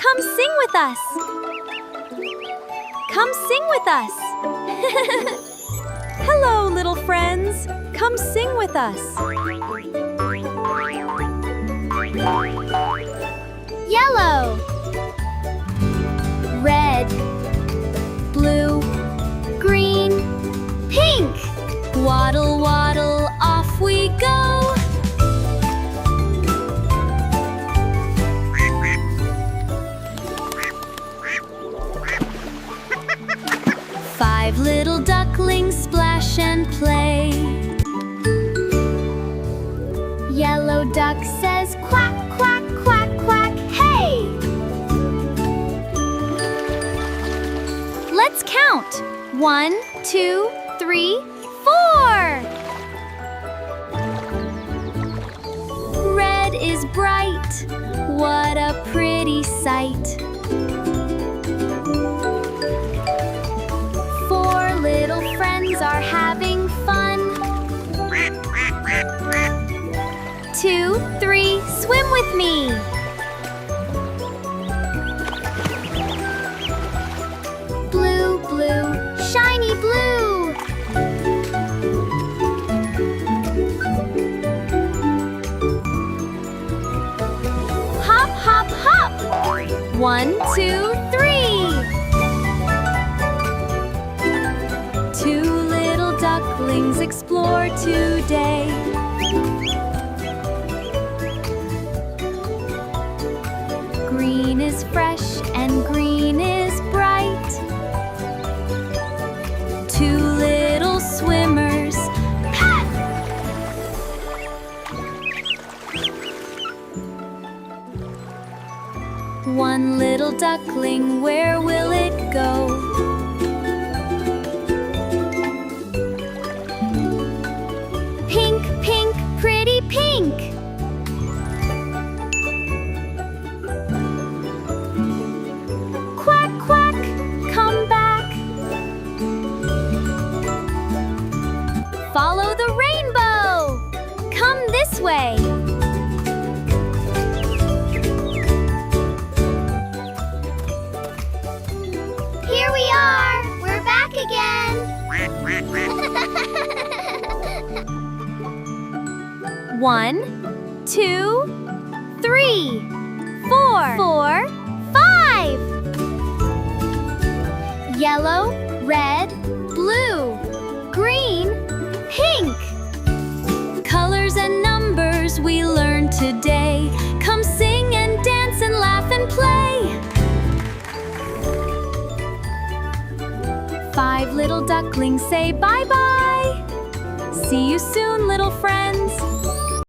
Come sing with us. Come sing with us. Hello, little friends. Come sing with us. Yellow, red, blue, green, pink. Waddle, waddle, off we go. Five little ducklings splash and play. Yellow duck says quack, quack, quack, quack, hey! Let's count. 1, 2, 3, 4. Red is bright. What a pretty sight. 4 little friends are having fun. 2, 3, swim with me. Blue, blue, shiny blue. Hop, hop, hop. 1, 2, 3. 2 little ducklings explore today. Green is fresh and green is bright. 2 little swimmers. Pat! 1 little duckling, where will it go? Pink, pink, pretty pink. Quack, quack, come back. Follow the rainbow. Come this way. Here we are. We're back again. 1, 2, 3, 4. 4, 5. Yellow, red, blue, green, pink. Colors and numbers we learned today. Come sing and dance and laugh and play. 5 little ducklings say bye-bye. See you soon, little friends.